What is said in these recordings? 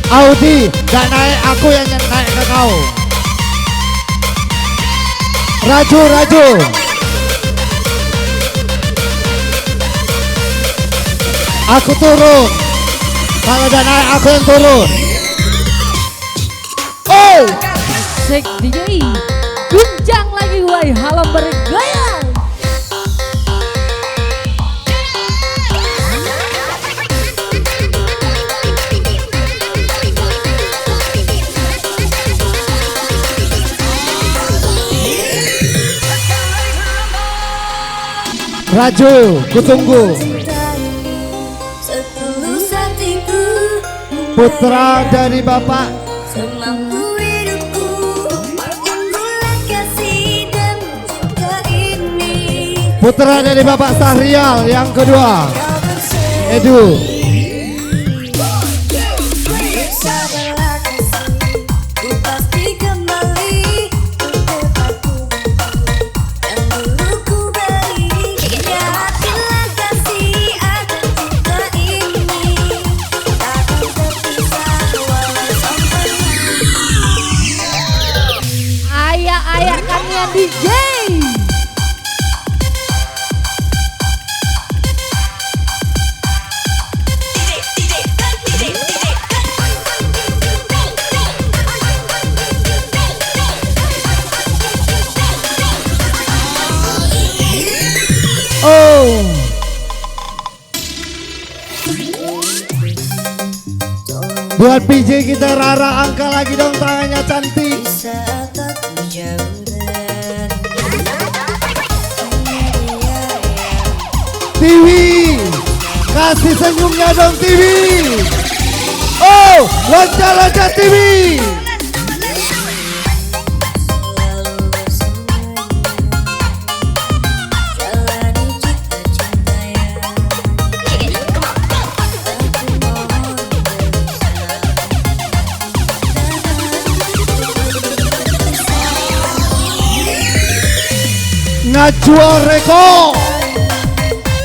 Audi, gak naik, aku yang naik ke kau. Raju, Raju. Aku turun. Kalau udah naik, aku yang turun. Oh, Sek DJ, guncang lagi woi, halo bergoyang. Raju, kutunggu. Putra dari Bapak Semampu hidupku mulai kasih dan cinta ini. Putra dari Bapak Sahrial yang kedua, Edu. Sabarlah kasih, ku pasti kembali ke tempatku yang dulu ku beri. Yakinlah kasih akan cinta ini takkan terpisah walau sampai. Ayak-ayak kalian DJ. Oh, buat PJ kita Rara, angka lagi dong tangannya cantik. Di saat aku jauh dari Tiwi, kasih senyumnya dong Tiwi. Oh, loncat-loncat Tiwi. selalu bersamanya, jalani cita-cita yang aku mohon Najwa Reko.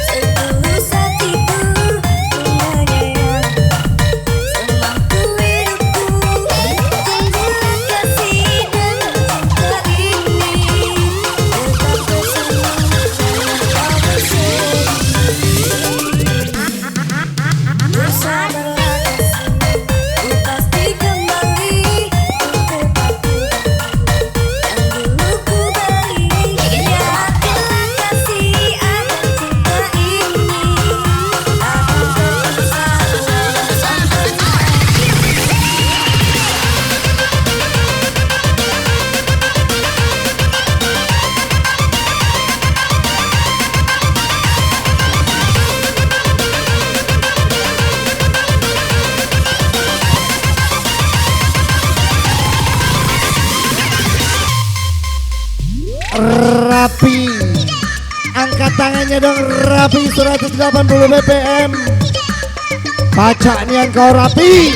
setulus hatiku menyayangi, semampu hidupku mulai kasih dan cinta ini tetap bersama kau bersama. Bersabarlah kasih, ku pasti kembali ke tempatku yang dulu ku beri. Yakinlah kasih akan cinta ini akan terpisah walau sampai. Rapi, angkat tangannya dong Rapi, 180 BPM. Baca nian kau Rapi.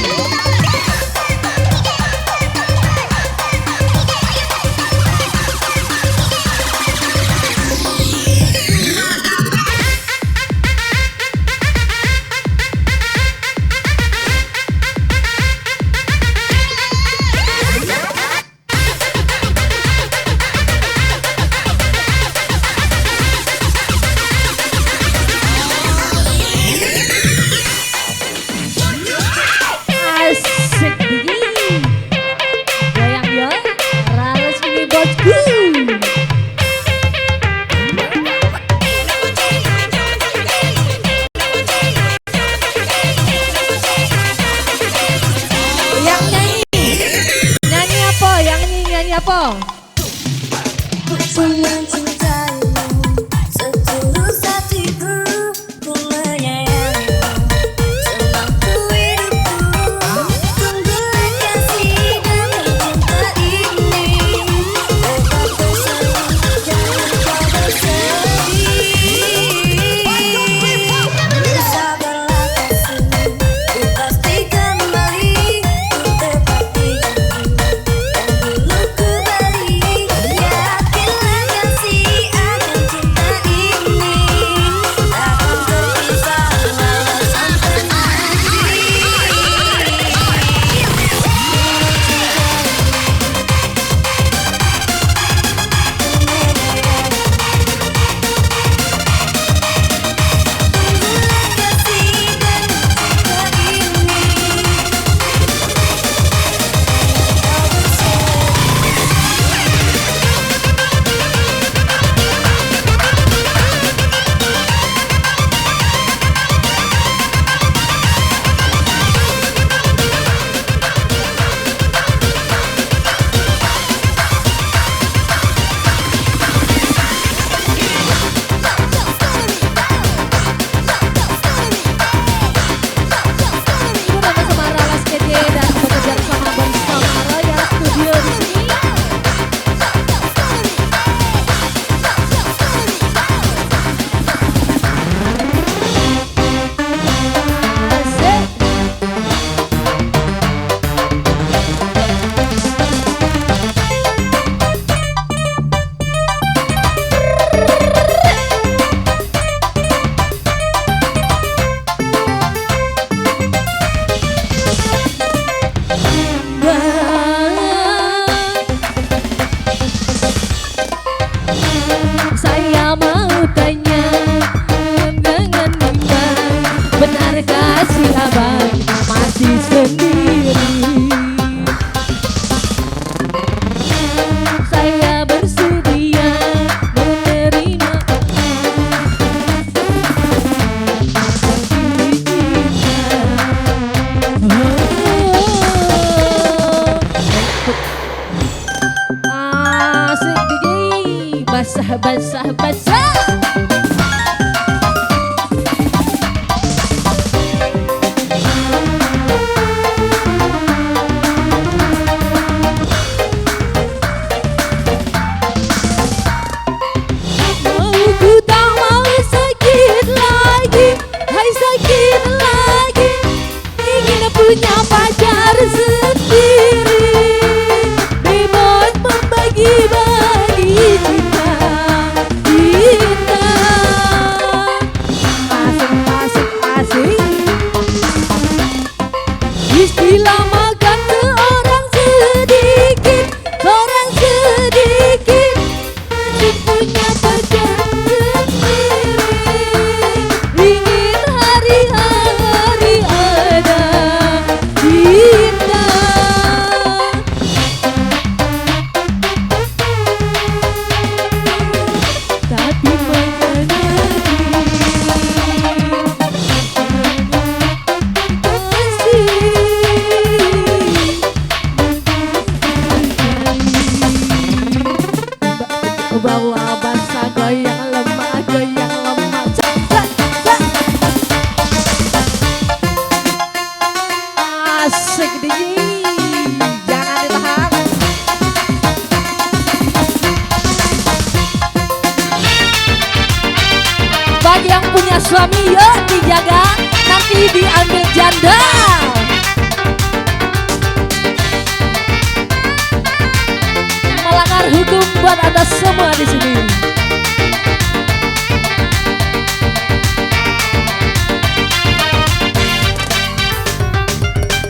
baca. Mau ku tak mau sakit lagi, hai sakit lagi. Ingin punya pacar sendiri, bebas membagi-bagi cinta, cinta. Asik, asik, asik. Istilah makan seorang sedikit, seorang sedikit. Ingin punya pacar sendiri, ingin hari-hari ada cinta. Tapi bawa basah goyang lemah, goyang lemah. Cak, cak, cak. Asik DJ, jangan ditahan. Bagi yang punya suami yuk dijaga, nanti diambil janda. Melanggar hukum buat Anda semua di sini.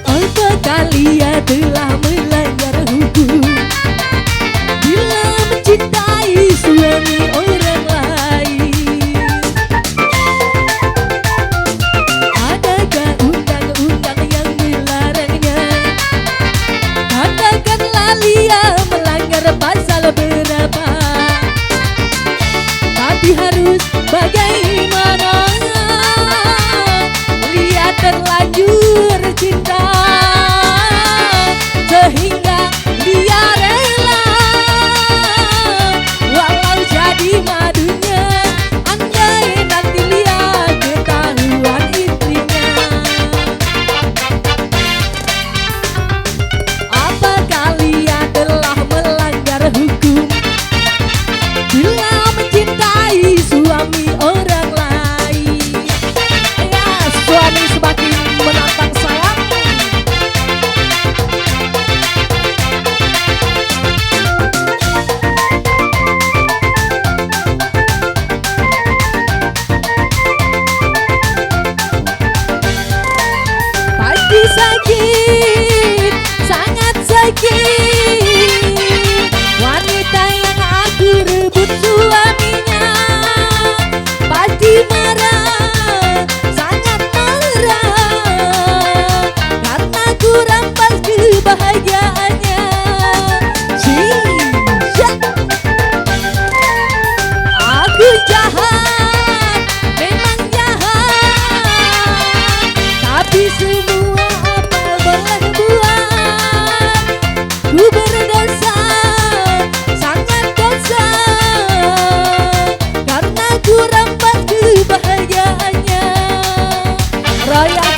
Apa kalian telah melanggar hukum bila mencintai suami orang lain? Adakah undang-undang yang melarangnya? Katakanlah Lia melanggar pasal berapa? Tapi harus bagaimana? Lia terlanjur cinta, sehingga Lia rela walau jadi madunya. Andai nanti Lia ketahuan istrinya, apa kalian telah melanggar hukum bila mencintai suami orang lain? Ya, suami semakin menantang sayang. Pasti sakit, sangat sakit. Wanita yang aku rebut suaminya pasti marah, sangat marah, karena ku rampas kebahagiaannya. Cia, aku jahat, memang jahat, tapi semua apa boleh buat. Ku berdosa, sangat dosa, karena ku rampas kebahagiaannya. Raya